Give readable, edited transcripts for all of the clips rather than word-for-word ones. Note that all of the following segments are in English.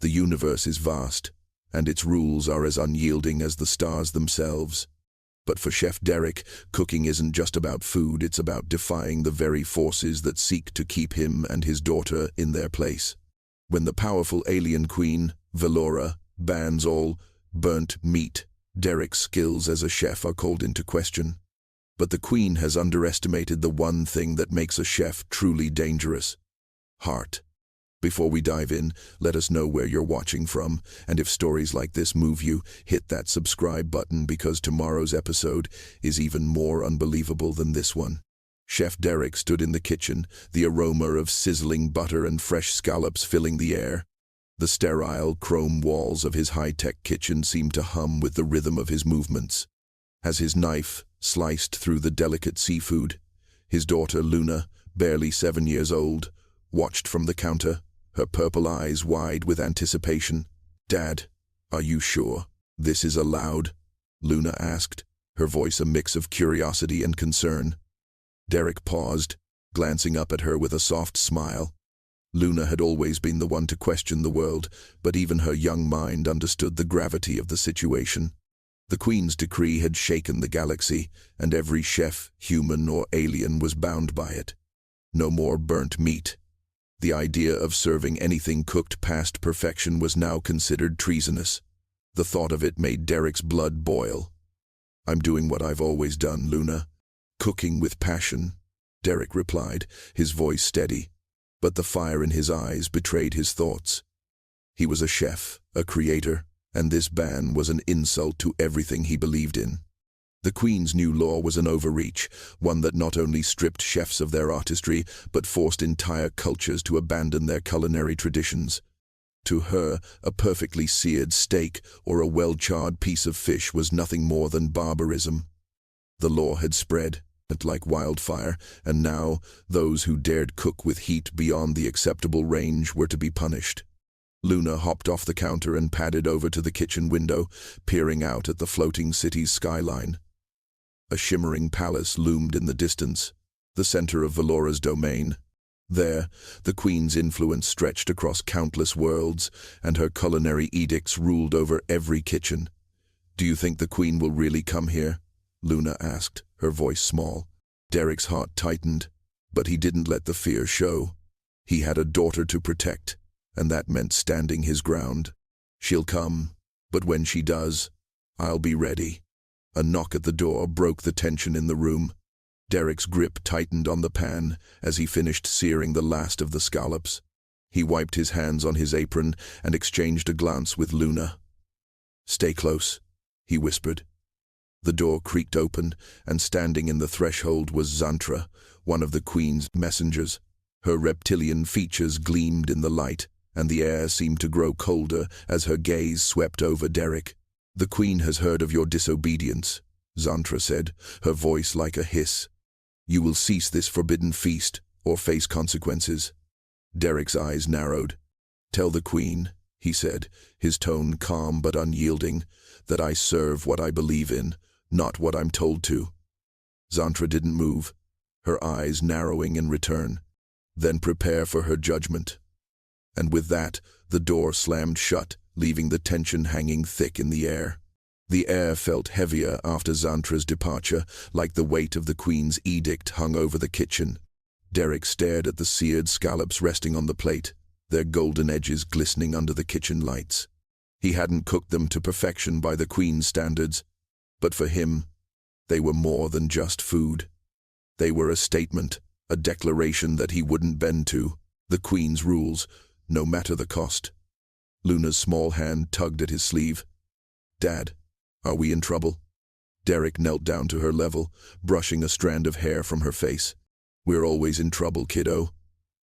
The universe is vast, and its rules are as unyielding as the stars themselves. But for Chef Derek, cooking isn't just about food, it's about defying the very forces that seek to keep him and his daughter in their place. When the powerful alien queen, Velora, bans all burnt meat, Derek's skills as a chef are called into question. But the queen has underestimated the one thing that makes a chef truly dangerous: heart. Before we dive in, let us know where you're watching from, and if stories like this move you, hit that subscribe button because tomorrow's episode is even more unbelievable than this one. Chef Derek stood in the kitchen, the aroma of sizzling butter and fresh scallops filling the air. The sterile, chrome walls of his high-tech kitchen seemed to hum with the rhythm of his movements. As his knife sliced through the delicate seafood, his daughter Luna, barely 7 years old, watched from the counter, her purple eyes wide with anticipation. "Dad, are you sure this is allowed?" Luna asked, her voice a mix of curiosity and concern. Derek paused, glancing up at her with a soft smile. Luna had always been the one to question the world, but even her young mind understood the gravity of the situation. The Queen's decree had shaken the galaxy, and every chef, human or alien, was bound by it. No more burnt meat. The idea of serving anything cooked past perfection was now considered treasonous. The thought of it made Derek's blood boil. "I'm doing what I've always done, Luna. Cooking with passion," Derek replied, his voice steady, but the fire in his eyes betrayed his thoughts. He was a chef, a creator, and this ban was an insult to everything he believed in. The Queen's new law was an overreach, one that not only stripped chefs of their artistry, but forced entire cultures to abandon their culinary traditions. To her, a perfectly seared steak or a well-charred piece of fish was nothing more than barbarism. The law had spread like wildfire, and now those who dared cook with heat beyond the acceptable range were to be punished. Luna hopped off the counter and padded over to the kitchen window, peering out at the floating city's skyline. A shimmering palace loomed in the distance, the center of Velora's domain. There, the Queen's influence stretched across countless worlds, and her culinary edicts ruled over every kitchen. "Do you think the Queen will really come here?" Luna asked, her voice small. Derek's heart tightened, but he didn't let the fear show. He had a daughter to protect, and that meant standing his ground. "She'll come, but when she does, I'll be ready." A knock at the door broke the tension in the room. Derek's grip tightened on the pan as he finished searing the last of the scallops. He wiped his hands on his apron and exchanged a glance with Luna. "Stay close," he whispered. The door creaked open, and standing in the threshold was Zantra, one of the Queen's messengers. Her reptilian features gleamed in the light, and the air seemed to grow colder as her gaze swept over Derek. "The Queen has heard of your disobedience," Zantra said, her voice like a hiss. "You will cease this forbidden feast, or face consequences." Derek's eyes narrowed. "Tell the Queen," he said, his tone calm but unyielding, "that I serve what I believe in, not what I'm told to." Zantra didn't move, her eyes narrowing in return. "Then prepare for her judgment." And with that, the door slammed shut, leaving the tension hanging thick in the air. The air felt heavier after Zantra's departure, like the weight of the Queen's edict hung over the kitchen. Derek stared at the seared scallops resting on the plate, their golden edges glistening under the kitchen lights. He hadn't cooked them to perfection by the Queen's standards, but for him, they were more than just food. They were a statement, a declaration that he wouldn't bend to, the Queen's rules, no matter the cost. Luna's small hand tugged at his sleeve. "Dad, are we in trouble?" Derek knelt down to her level, brushing a strand of hair from her face. "We're always in trouble, kiddo,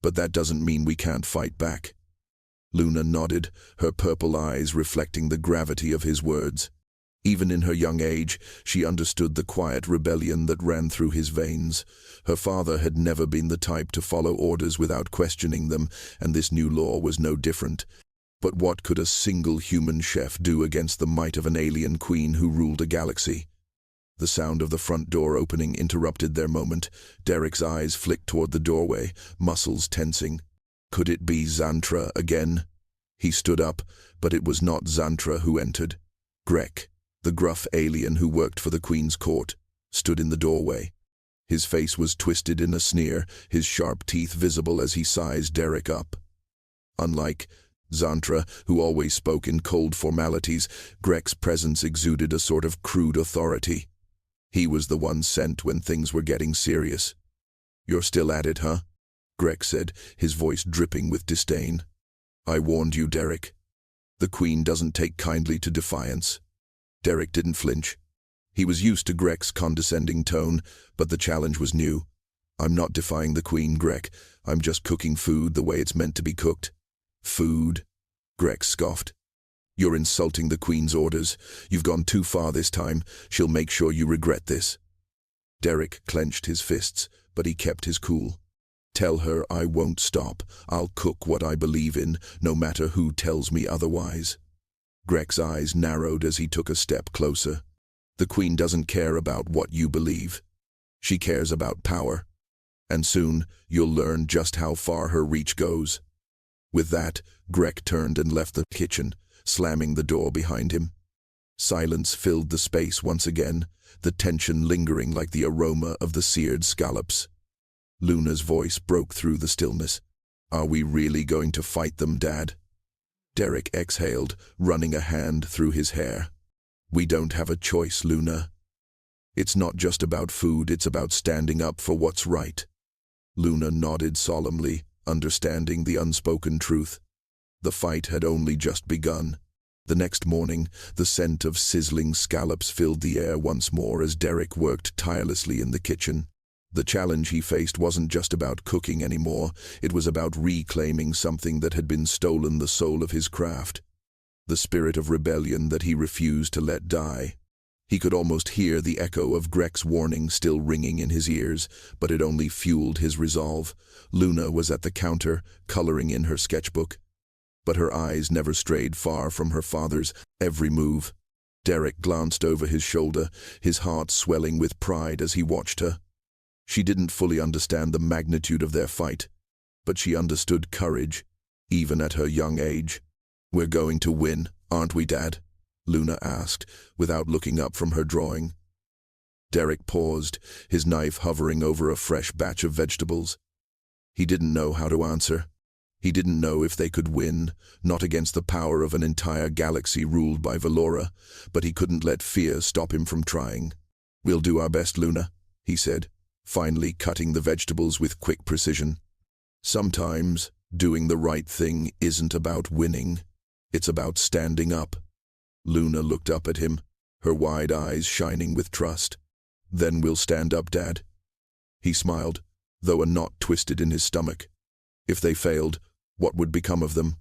but that doesn't mean we can't fight back." Luna nodded, her purple eyes reflecting the gravity of his words. Even in her young age, she understood the quiet rebellion that ran through his veins. Her father had never been the type to follow orders without questioning them, and this new law was no different. But what could a single human chef do against the might of an alien queen who ruled a galaxy? The sound of the front door opening interrupted their moment. Derek's eyes flicked toward the doorway, muscles tensing. Could it be Zantra again? He stood up, but it was not Zantra who entered. Grek, the gruff alien who worked for the Queen's court, stood in the doorway. His face was twisted in a sneer, his sharp teeth visible as he sized Derek up. Unlike Zantra, who always spoke in cold formalities, Grek's presence exuded a sort of crude authority. He was the one sent when things were getting serious. "You're still at it, huh?" Grek said, his voice dripping with disdain. "I warned you, Derek. The Queen doesn't take kindly to defiance." Derek didn't flinch. He was used to Grek's condescending tone, but the challenge was new. "I'm not defying the Queen, Grek. I'm just cooking food the way it's meant to be cooked." "Food?" Grek scoffed. "You're insulting the Queen's orders. You've gone too far this time. She'll make sure you regret this." Derek clenched his fists, but he kept his cool. "Tell her I won't stop. I'll cook what I believe in, no matter who tells me otherwise." Grek's eyes narrowed as he took a step closer. "The Queen doesn't care about what you believe. She cares about power. And soon you'll learn just how far her reach goes." With that, Grek turned and left the kitchen, slamming the door behind him. Silence filled the space once again, the tension lingering like the aroma of the seared scallops. Luna's voice broke through the stillness. "Are we really going to fight them, Dad?" Derek exhaled, running a hand through his hair. "We don't have a choice, Luna. It's not just about food, it's about standing up for what's right." Luna nodded solemnly, understanding the unspoken truth. The fight had only just begun. The next morning, the scent of sizzling scallops filled the air once more as Derek worked tirelessly in the kitchen. The challenge he faced wasn't just about cooking anymore, it was about reclaiming something that had been stolen the soul of his craft. The spirit of rebellion that he refused to let die. He could almost hear the echo of Grek's warning still ringing in his ears, but it only fueled his resolve. Luna was at the counter, coloring in her sketchbook. But her eyes never strayed far from her father's every move. Derek glanced over his shoulder, his heart swelling with pride as he watched her. She didn't fully understand the magnitude of their fight, but she understood courage, even at her young age. "We're going to win, aren't we, Dad?" Luna asked, without looking up from her drawing. Derek paused, his knife hovering over a fresh batch of vegetables. He didn't know how to answer. He didn't know if they could win, not against the power of an entire galaxy ruled by Valora, but he couldn't let fear stop him from trying. "We'll do our best, Luna," he said, finally cutting the vegetables with quick precision. "Sometimes, doing the right thing isn't about winning. It's about standing up." Luna looked up at him, her wide eyes shining with trust. "Then we'll stand up, Dad." He smiled, though a knot twisted in his stomach. If they failed, what would become of them?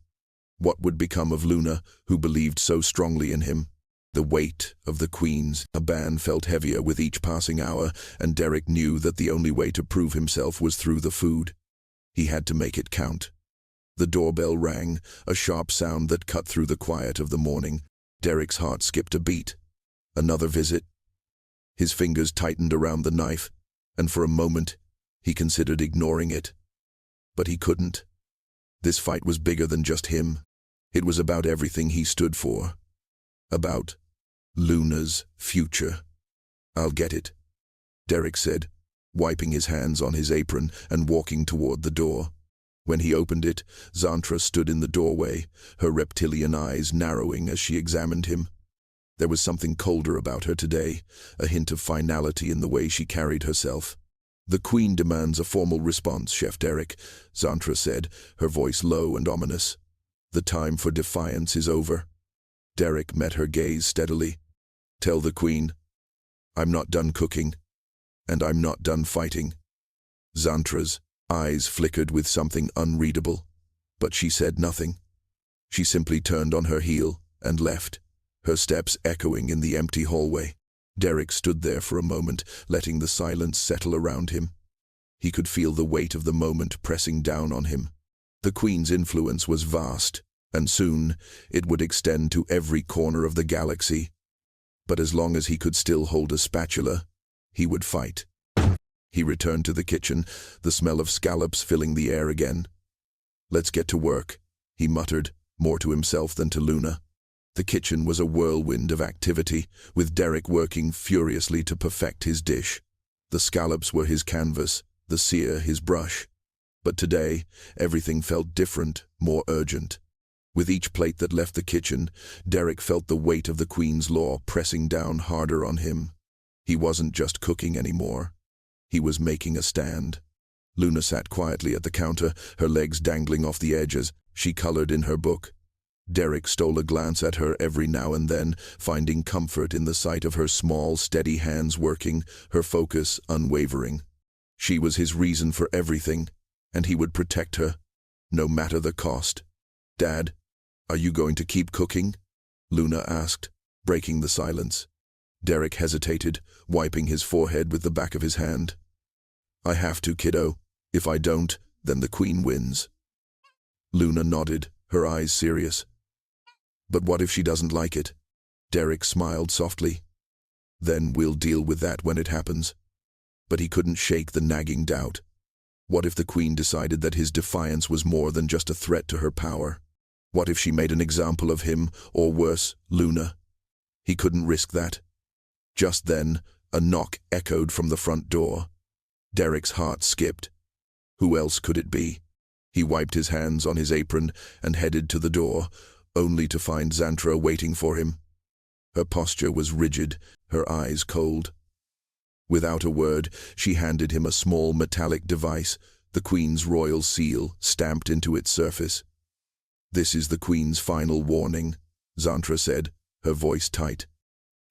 What would become of Luna, who believed so strongly in him? The weight of the Queen's ban felt heavier with each passing hour, and Derek knew that the only way to prove himself was through the food. He had to make it count. The doorbell rang, a sharp sound that cut through the quiet of the morning. Derek's heart skipped a beat. Another visit? His fingers tightened around the knife, and for a moment he considered ignoring it. But he couldn't. This fight was bigger than just him. It was about everything he stood for. About Luna's future. "I'll get it," Derek said, wiping his hands on his apron and walking toward the door. When he opened it, Zantra stood in the doorway, her reptilian eyes narrowing as she examined him. There was something colder about her today, a hint of finality in the way she carried herself. "The Queen demands a formal response, Chef Derek," Zantra said, her voice low and ominous. "The time for defiance is over." Derek met her gaze steadily. "Tell the Queen, I'm not done cooking, and I'm not done fighting." Zantra's eyes flickered with something unreadable, but she said nothing. She simply turned on her heel and left, her steps echoing in the empty hallway. Derek stood there for a moment, letting the silence settle around him. He could feel the weight of the moment pressing down on him. The Queen's influence was vast, and soon it would extend to every corner of the galaxy. But as long as he could still hold a spatula, he would fight. He returned to the kitchen, the smell of scallops filling the air again. "Let's get to work," he muttered, more to himself than to Luna. The kitchen was a whirlwind of activity, with Derek working furiously to perfect his dish. The scallops were his canvas, the sear his brush. But today, everything felt different, more urgent. With each plate that left the kitchen, Derek felt the weight of the Queen's law pressing down harder on him. He wasn't just cooking anymore. He was making a stand. Luna sat quietly at the counter, her legs dangling off the edges. She colored in her book. Derek stole a glance at her every now and then, finding comfort in the sight of her small, steady hands working, her focus unwavering. She was his reason for everything, and he would protect her, no matter the cost. "Dad, are you going to keep cooking?" Luna asked, breaking the silence. Derek hesitated, wiping his forehead with the back of his hand. "I have to, kiddo. If I don't, then the Queen wins." Luna nodded, her eyes serious. "But what if she doesn't like it?" Derek smiled softly. "Then we'll deal with that when it happens." But he couldn't shake the nagging doubt. What if the Queen decided that his defiance was more than just a threat to her power? What if she made an example of him, or worse, Luna? He couldn't risk that. Just then, a knock echoed from the front door. Derek's heart skipped. Who else could it be? He wiped his hands on his apron and headed to the door, only to find Xantra waiting for him. Her posture was rigid, her eyes cold. Without a word, she handed him a small metallic device, the Queen's royal seal, stamped into its surface. "This is the Queen's final warning," Xantra said, her voice tight.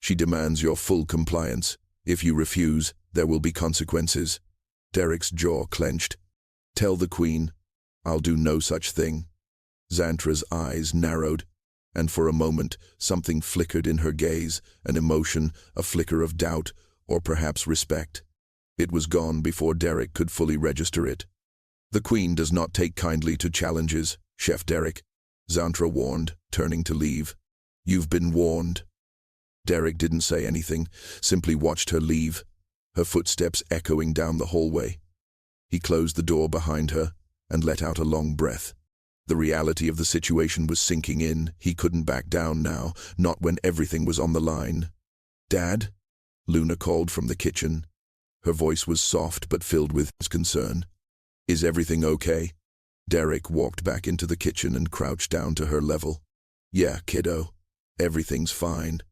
"She demands your full compliance. If you refuse, there will be consequences." Derek's jaw clenched. "Tell the Queen, I'll do no such thing." Xantra's eyes narrowed, and for a moment something flickered in her gaze, an emotion, a flicker of doubt, or perhaps respect. It was gone before Derek could fully register it. "The Queen does not take kindly to challenges, Chef Derek," Xantra warned, turning to leave. "You've been warned." Derek didn't say anything, simply watched her leave, her footsteps echoing down the hallway. He closed the door behind her and let out a long breath. The reality of the situation was sinking in. He couldn't back down now, not when everything was on the line. "Dad?" Luna called from the kitchen. Her voice was soft but filled with concern. "Is everything okay?" Derek walked back into the kitchen and crouched down to her level. "Yeah, kiddo. Everything's fine."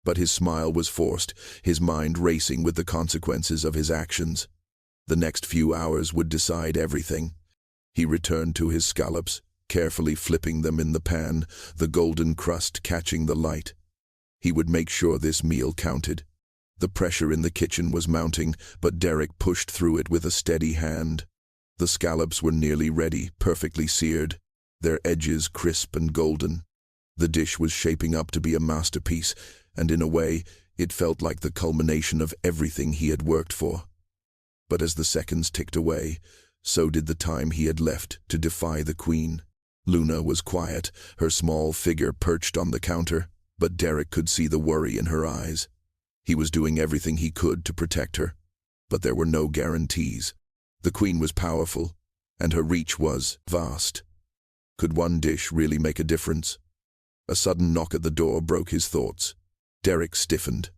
But his smile was forced, his mind racing with the consequences of his actions. The next few hours would decide everything. He returned to his scallops, carefully flipping them in the pan, the golden crust catching the light. He would make sure this meal counted. The pressure in the kitchen was mounting, but Derek pushed through it with a steady hand. The scallops were nearly ready, perfectly seared, their edges crisp and golden. The dish was shaping up to be a masterpiece, and in a way, it felt like the culmination of everything he had worked for. But as the seconds ticked away, so did the time he had left to defy the Queen. Luna was quiet, her small figure perched on the counter, but Derek could see the worry in her eyes. He was doing everything he could to protect her, but there were no guarantees. The Queen was powerful, and her reach was vast. Could one dish really make a difference? A sudden knock at the door broke his thoughts. Derek stiffened.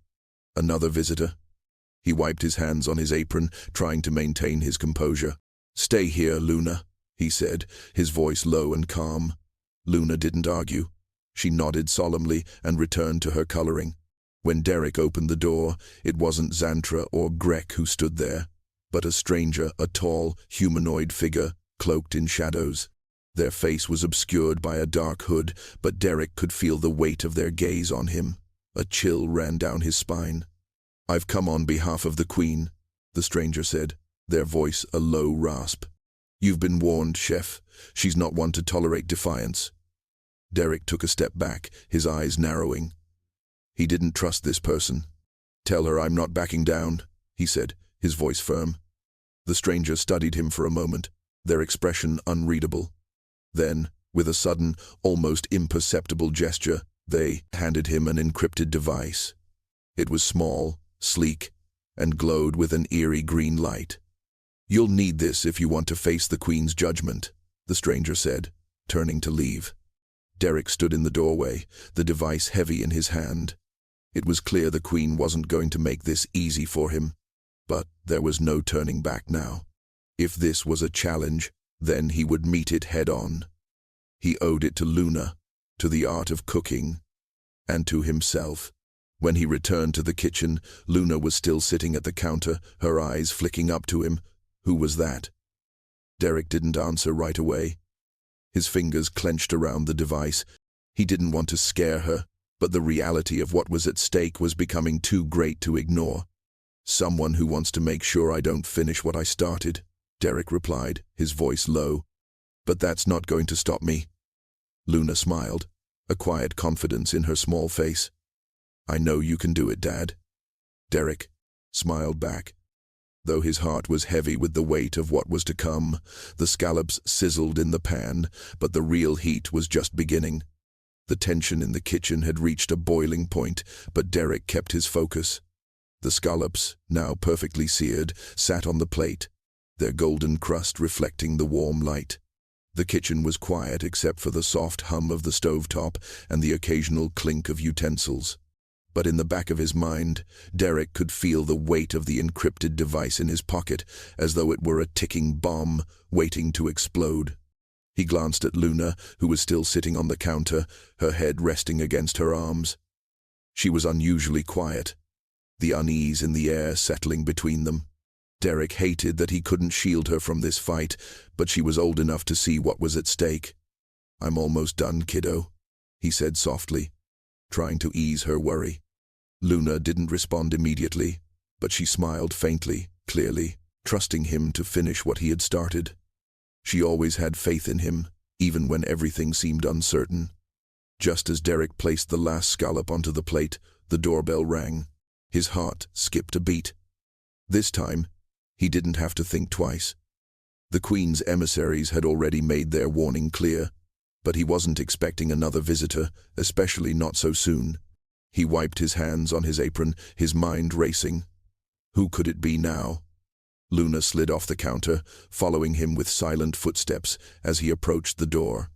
Another visitor? He wiped his hands on his apron, trying to maintain his composure. "Stay here, Luna," he said, his voice low and calm. Luna didn't argue. She nodded solemnly and returned to her coloring. When Derek opened the door, it wasn't Xantra or Grek who stood there, but a stranger, a tall, humanoid figure, cloaked in shadows. Their face was obscured by a dark hood, but Derek could feel the weight of their gaze on him. A chill ran down his spine. "I've come on behalf of the Queen," the stranger said, their voice a low rasp. "You've been warned, Chef. She's not one to tolerate defiance." Derek took a step back, his eyes narrowing. He didn't trust this person. "Tell her I'm not backing down," he said, his voice firm. The stranger studied him for a moment, their expression unreadable. Then, with a sudden, almost imperceptible gesture, they handed him an encrypted device. It was small, sleek, and glowed with an eerie green light. "You'll need this if you want to face the Queen's judgment," the stranger said, turning to leave. Derek stood in the doorway, the device heavy in his hand. It was clear the Queen wasn't going to make this easy for him, but there was no turning back now. If this was a challenge, then he would meet it head-on. He owed it to Luna, to the art of cooking, and to himself. When he returned to the kitchen, Luna was still sitting at the counter, her eyes flicking up to him. Who was that? Derek didn't answer right away. His fingers clenched around the device. He didn't want to scare her, but the reality of what was at stake was becoming too great to ignore. "Someone who wants to make sure I don't finish what I started," Derek replied, his voice low. "But that's not going to stop me." Luna smiled, a quiet confidence in her small face. "I know you can do it, Dad." Derek smiled back. Though his heart was heavy with the weight of what was to come, the scallops sizzled in the pan, but the real heat was just beginning. The tension in the kitchen had reached a boiling point, but Derek kept his focus. The scallops, now perfectly seared, sat on the plate, their golden crust reflecting the warm light. The kitchen was quiet except for the soft hum of the stovetop and the occasional clink of utensils. But in the back of his mind, Derek could feel the weight of the encrypted device in his pocket, as though it were a ticking bomb waiting to explode. He glanced at Luna, who was still sitting on the counter, her head resting against her arms. She was unusually quiet, the unease in the air settling between them. Derek hated that he couldn't shield her from this fight, but she was old enough to see what was at stake. "I'm almost done, kiddo," he said softly, trying to ease her worry. Luna didn't respond immediately, but she smiled faintly, clearly, trusting him to finish what he had started. She always had faith in him, even when everything seemed uncertain. Just as Derek placed the last scallop onto the plate, the doorbell rang. His heart skipped a beat. This time, he didn't have to think twice. The Queen's emissaries had already made their warning clear, but he wasn't expecting another visitor, especially not so soon. He wiped his hands on his apron, his mind racing. Who could it be now? Luna slid off the counter, following him with silent footsteps as he approached the door.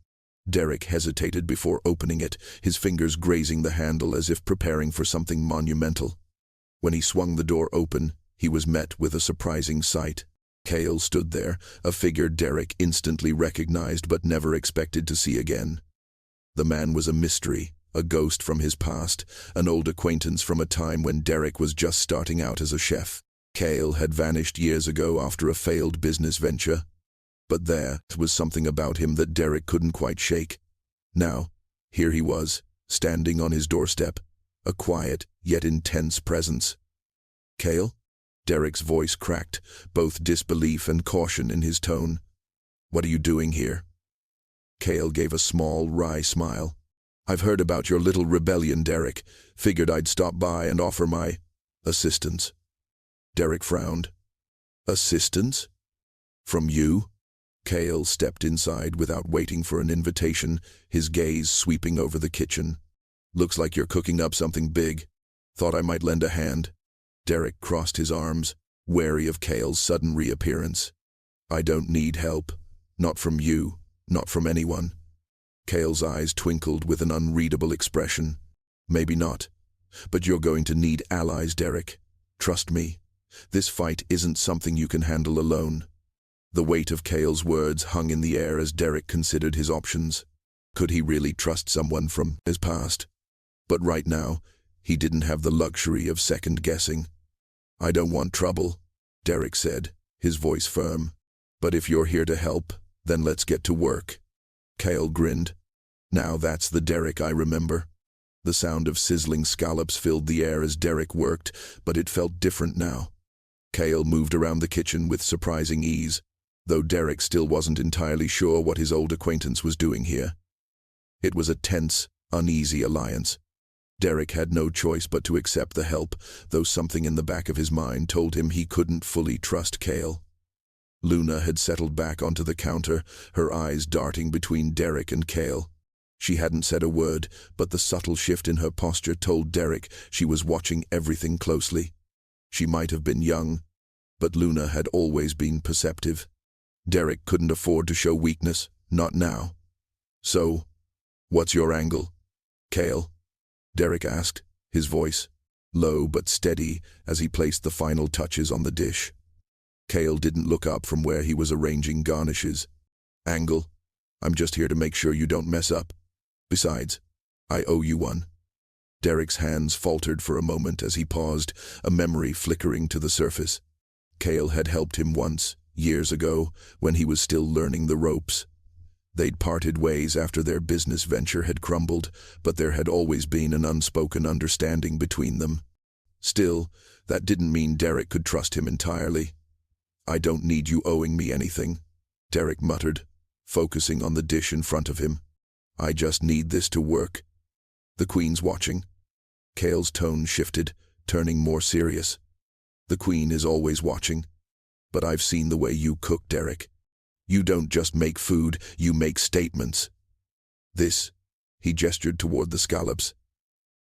Derek hesitated before opening it, his fingers grazing the handle as if preparing for something monumental. When he swung the door open, he was met with a surprising sight. Cale stood there, a figure Derek instantly recognized but never expected to see again. The man was a mystery, a ghost from his past, an old acquaintance from a time when Derek was just starting out as a chef. Cale had vanished years ago after a failed business venture, but there was something about him that Derek couldn't quite shake. Now, here he was, standing on his doorstep, a quiet yet intense presence. "Cale?" Derek's voice cracked, both disbelief and caution in his tone. "What are you doing here?" Cale gave a small, wry smile. "I've heard about your little rebellion, Derek. Figured I'd stop by and offer my assistance." Derek frowned. "Assistance? From you?" Cale stepped inside without waiting for an invitation, his gaze sweeping over the kitchen. "Looks like you're cooking up something big. Thought I might lend a hand." Derek crossed his arms, wary of Cale's sudden reappearance. "I don't need help. Not from you. Not from anyone." Cale's eyes twinkled with an unreadable expression. "Maybe not. But you're going to need allies, Derek. Trust me. This fight isn't something you can handle alone." The weight of Cale's words hung in the air as Derek considered his options. Could he really trust someone from his past? But right now, he didn't have the luxury of second-guessing. "I don't want trouble," Derek said, his voice firm. "But if you're here to help, then let's get to work." Cale grinned. Now that's the Derek I remember. The sound of sizzling scallops filled the air as Derek worked, but it felt different now. Cale moved around the kitchen with surprising ease, though Derek still wasn't entirely sure what his old acquaintance was doing here. It was a tense, uneasy alliance. Derek had no choice but to accept the help, though something in the back of his mind told him he couldn't fully trust Cale. Luna had settled back onto the counter, her eyes darting between Derek and Cale. She hadn't said a word, but the subtle shift in her posture told Derek she was watching everything closely. She might have been young, but Luna had always been perceptive. Derek couldn't afford to show weakness, not now. So, What's your angle, Kale? Derek asked, his voice low but steady as he placed the final touches on the dish. Kale didn't look up from where he was arranging garnishes. Angle? I'm just here to make sure you don't mess up. Besides, I owe you one. Derek's hands faltered for a moment as he paused, a memory flickering to the surface. Kale had helped him once, years ago, when he was still learning the ropes. They'd parted ways after their business venture had crumbled, but there had always been an unspoken understanding between them. Still, that didn't mean Derek could trust him entirely. I don't need you owing me anything, Derek muttered, focusing on the dish in front of him. I just need this to work. The Queen's watching. Kale's tone shifted, turning more serious. The Queen is always watching. But I've seen the way you cook, Derek. You don't just make food, you make statements. This, he gestured toward the scallops.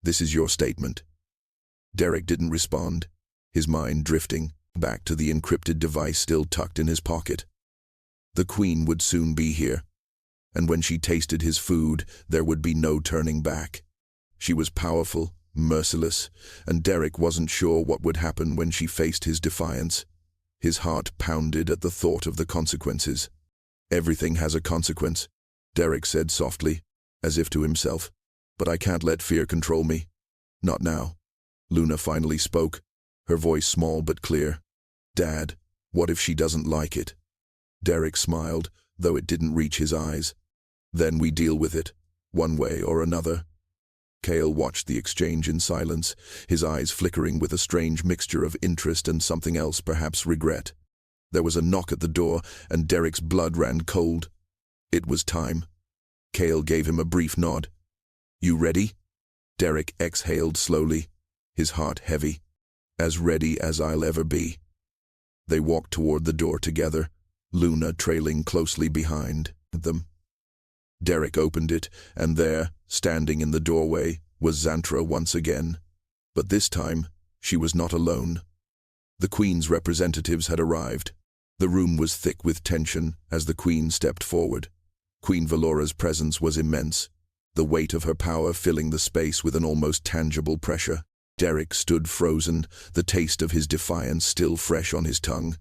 This is your statement. Derek didn't respond, his mind drifting back to the encrypted device still tucked in his pocket. The Queen would soon be here, and when she tasted his food, there would be no turning back. She was powerful, merciless, and Derek wasn't sure what would happen when she faced his defiance. His heart pounded at the thought of the consequences. Everything has a consequence, Derek said softly, as if to himself. But I can't let fear control me. Not now. Luna finally spoke, her voice small but clear. Dad, what if she doesn't like it? Derek smiled, though it didn't reach his eyes. Then we deal with it, one way or another. Kale watched the exchange in silence, his eyes flickering with a strange mixture of interest and something else, perhaps regret. There was a knock at the door, and Derek's blood ran cold. It was time. Kale gave him a brief nod. You ready? Derek exhaled slowly, his heart heavy. As ready as I'll ever be. They walked toward the door together, Luna trailing closely behind them. Derek opened it, and there, standing in the doorway, was Xantra once again. But this time, she was not alone. The Queen's representatives had arrived. The room was thick with tension as the Queen stepped forward. Queen Valora's presence was immense, the weight of her power filling the space with an almost tangible pressure. Derek stood frozen, the taste of his defiance still fresh on his tongue.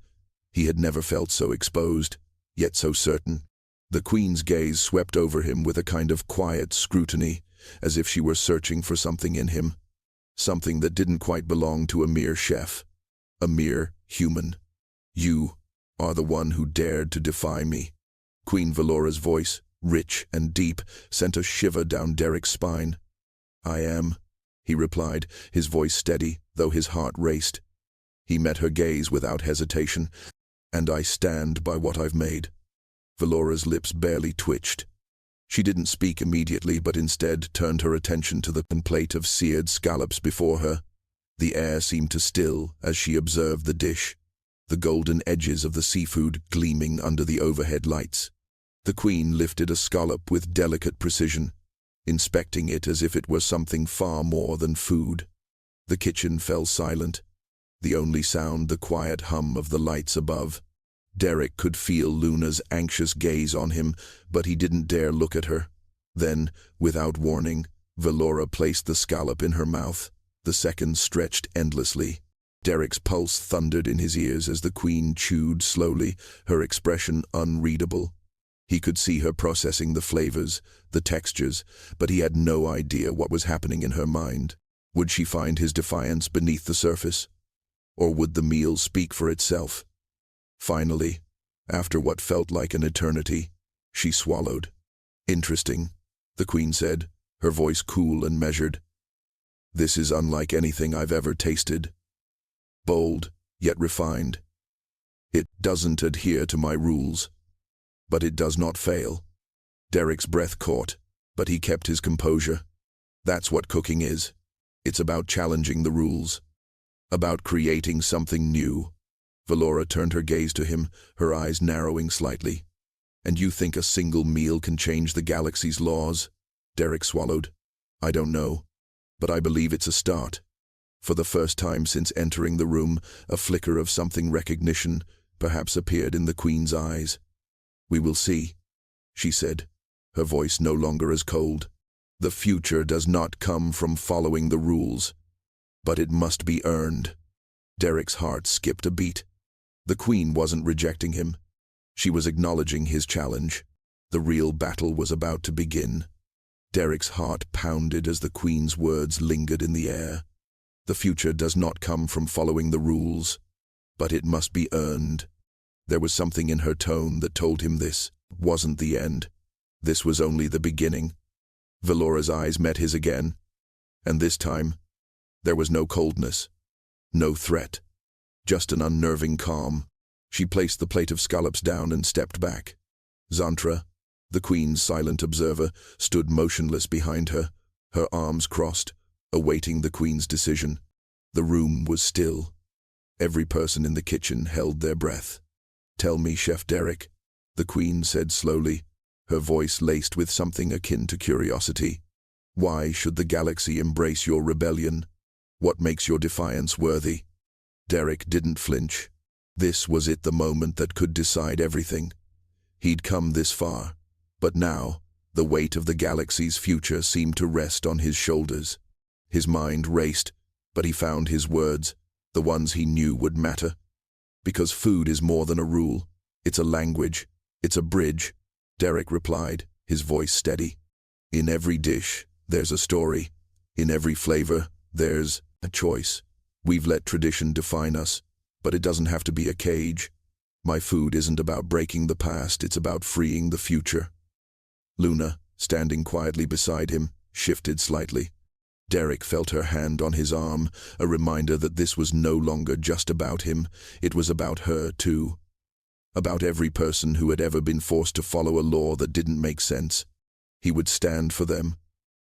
He had never felt so exposed, yet so certain. The Queen's gaze swept over him with a kind of quiet scrutiny, as if she were searching for something in him. Something that didn't quite belong to a mere chef. A mere human. You are the one who dared to defy me. Queen Valora's voice, rich and deep, sent a shiver down Derek's spine. I am, he replied, his voice steady, though his heart raced. He met her gaze without hesitation. And I stand by what I've made. Valora's lips barely twitched. She didn't speak immediately, but instead turned her attention to the plate of seared scallops before her. The air seemed to still as she observed the dish, the golden edges of the seafood gleaming under the overhead lights. The Queen lifted a scallop with delicate precision, inspecting it as if it were something far more than food. The kitchen fell silent, the only sound the quiet hum of the lights above. Derek could feel Luna's anxious gaze on him, but he didn't dare look at her. Then, without warning, Valora placed the scallop in her mouth. The seconds stretched endlessly. Derek's pulse thundered in his ears as the Queen chewed slowly, her expression unreadable. He could see her processing the flavors, the textures, but he had no idea what was happening in her mind. Would she find his defiance beneath the surface? Or would the meal speak for itself? Finally, after what felt like an eternity, she swallowed. Interesting, the Queen said, her voice cool and measured. This is unlike anything I've ever tasted. Bold, yet refined. It doesn't adhere to my rules, but it does not fail. Derek's breath caught, but he kept his composure. That's what cooking is. It's about challenging the rules, about creating something new. Valora turned her gaze to him, her eyes narrowing slightly. And you think a single meal can change the galaxy's laws? Derek swallowed. I don't know, but I believe it's a start. For the first time since entering the room, a flicker of something recognition perhaps appeared in the Queen's eyes. We will see, she said, her voice no longer as cold. The future does not come from following the rules, but it must be earned. Derek's heart skipped a beat. The Queen wasn't rejecting him. She was acknowledging his challenge. The real battle was about to begin. Derek's heart pounded as the Queen's words lingered in the air. The future does not come from following the rules, but it must be earned. There was something in her tone that told him this wasn't the end. This was only the beginning. Velora's eyes met his again, and this time, there was no coldness, no threat, just an unnerving calm. She placed the plate of scallops down and stepped back. Zantra, the Queen's silent observer, stood motionless behind her, her arms crossed, awaiting the Queen's decision. The room was still. Every person in the kitchen held their breath. "Tell me, Chef Derek," the Queen said slowly, her voice laced with something akin to curiosity. "Why should the galaxy embrace your rebellion? What makes your defiance worthy?" Derek didn't flinch. This was the moment that could decide everything. He'd come this far, but now, the weight of the galaxy's future seemed to rest on his shoulders. His mind raced, but he found his words, the ones he knew would matter. "Because food is more than a rule. It's a language. It's a bridge," Derek replied, his voice steady. "In every dish, there's a story. In every flavor, there's a choice. We've let tradition define us, but it doesn't have to be a cage. My food isn't about breaking the past, it's about freeing the future." Luna, standing quietly beside him, shifted slightly. Derek felt her hand on his arm, a reminder that this was no longer just about him, it was about her too. About every person who had ever been forced to follow a law that didn't make sense. He would stand for them.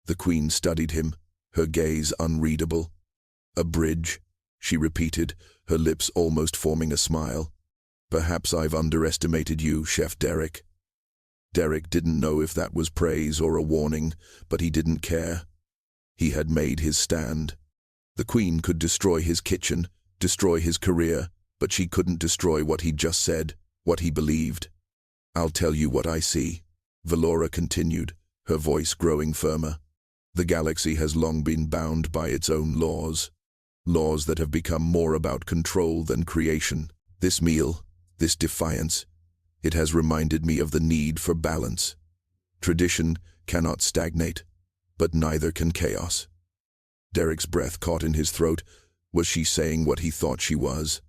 The Queen studied him, her gaze unreadable. "A bridge," she repeated, her lips almost forming a smile. "Perhaps I've underestimated you, Chef Derek." Derek didn't know if that was praise or a warning, but he didn't care. He had made his stand. The Queen could destroy his kitchen, destroy his career, but she couldn't destroy what he'd just said, what he believed. "I'll tell you what I see," Velora continued, her voice growing firmer. "The galaxy has long been bound by its own laws. Laws that have become more about control than creation. This meal, this defiance, it has reminded me of the need for balance. Tradition cannot stagnate, but neither can chaos." Derek's breath caught in his throat. Was she saying what he thought she was?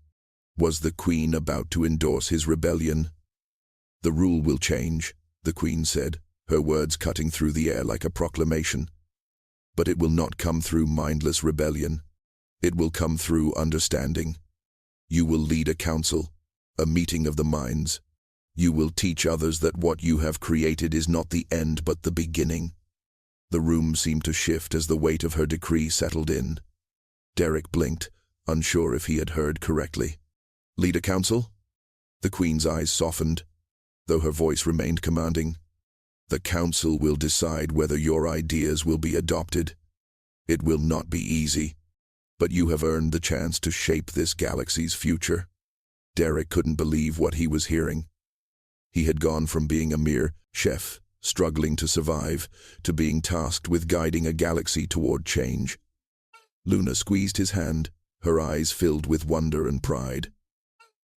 Was the Queen about to endorse his rebellion? "The rule will change," the Queen said, her words cutting through the air like a proclamation. "But it will not come through mindless rebellion. It will come through understanding. You will lead a council, a meeting of the minds. You will teach others that what you have created is not the end but the beginning." The room seemed to shift as the weight of her decree settled in. Derek blinked, unsure if he had heard correctly. "Lead a council?" The Queen's eyes softened, though her voice remained commanding. "The council will decide whether your ideas will be adopted. It will not be easy, but you have earned the chance to shape this galaxy's future." Derek couldn't believe what he was hearing. He had gone from being a mere chef, struggling to survive, to being tasked with guiding a galaxy toward change. Luna squeezed his hand, her eyes filled with wonder and pride.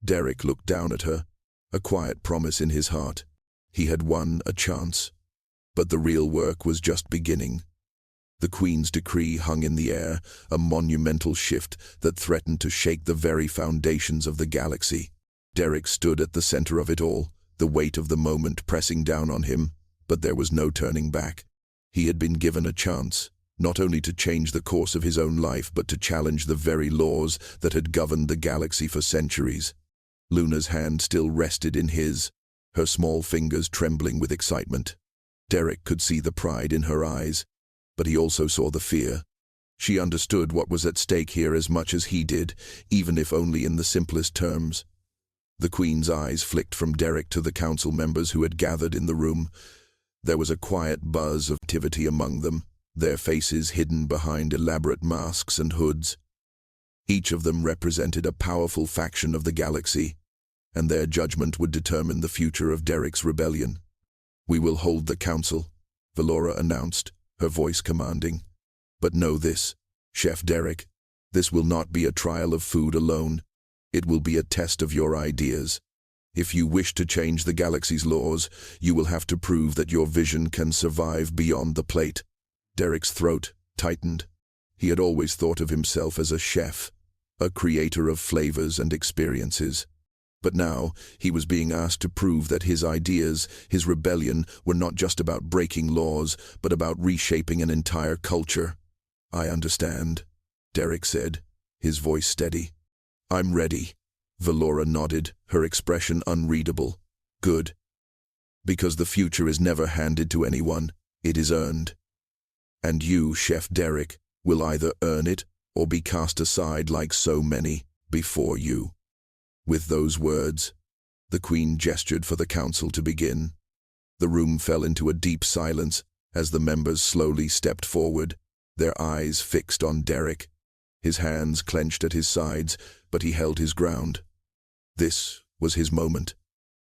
Derek looked down at her, a quiet promise in his heart. He had won a chance. But the real work was just beginning. The Queen's decree hung in the air, a monumental shift that threatened to shake the very foundations of the galaxy. Derek stood at the center of it all, the weight of the moment pressing down on him, but there was no turning back. He had been given a chance, not only to change the course of his own life, but to challenge the very laws that had governed the galaxy for centuries. Luna's hand still rested in his, her small fingers trembling with excitement. Derek could see the pride in her eyes, but he also saw the fear. She understood what was at stake here as much as he did, even if only in the simplest terms. The Queen's eyes flicked from Derek to the council members who had gathered in the room. There was a quiet buzz of activity among them, their faces hidden behind elaborate masks and hoods. Each of them represented a powerful faction of the galaxy, and their judgment would determine the future of Derek's rebellion. "We will hold the council," Valora announced, her voice commanding. "But know this, Chef Derek, this will not be a trial of food alone. It will be a test of your ideas. If you wish to change the galaxy's laws, you will have to prove that your vision can survive beyond the plate." Derek's throat tightened. He had always thought of himself as a chef, a creator of flavors and experiences. But now he was being asked to prove that his ideas, his rebellion, were not just about breaking laws, but about reshaping an entire culture. "I understand," Derek said, his voice steady. "I'm ready." Valora nodded, her expression unreadable. "Good. Because the future is never handed to anyone, it is earned. And you, Chef Derek, will either earn it or be cast aside like so many before you." With those words, the Queen gestured for the council to begin. The room fell into a deep silence as the members slowly stepped forward, their eyes fixed on Derek. His hands clenched at his sides, but he held his ground. This was his moment.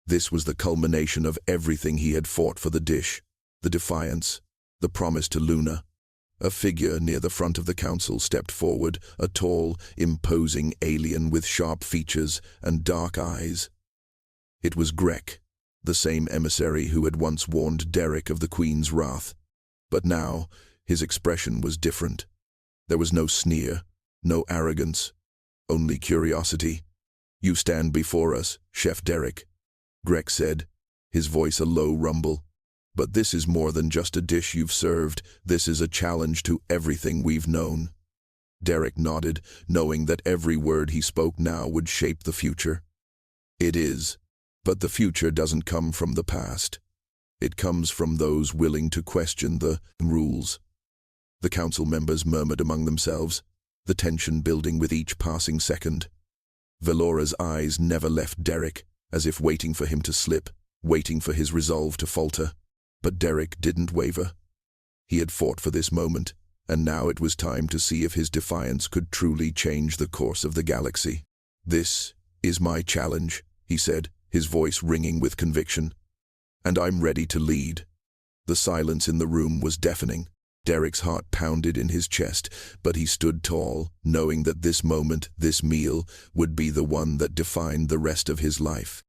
This was the culmination of everything he had fought for: the dish, the defiance, the promise to Luna. A figure near the front of the council stepped forward, a tall, imposing alien with sharp features and dark eyes. It was Grek, the same emissary who had once warned Derek of the Queen's wrath. But now, his expression was different. There was no sneer, no arrogance, only curiosity. "You stand before us, Chef Derek," Grek said, his voice a low rumble. "But this is more than just a dish you've served. This is a challenge to everything we've known." Derek nodded, knowing that every word he spoke now would shape the future. "It is, but the future doesn't come from the past. It comes from those willing to question the rules." The council members murmured among themselves, the tension building with each passing second. Valora's eyes never left Derek, as if waiting for him to slip, waiting for his resolve to falter. But Derek didn't waver. He had fought for this moment, and now it was time to see if his defiance could truly change the course of the galaxy. "This is my challenge," he said, his voice ringing with conviction. "And I'm ready to lead." The silence in the room was deafening. Derek's heart pounded in his chest, but he stood tall, knowing that this moment, this meal, would be the one that defined the rest of his life.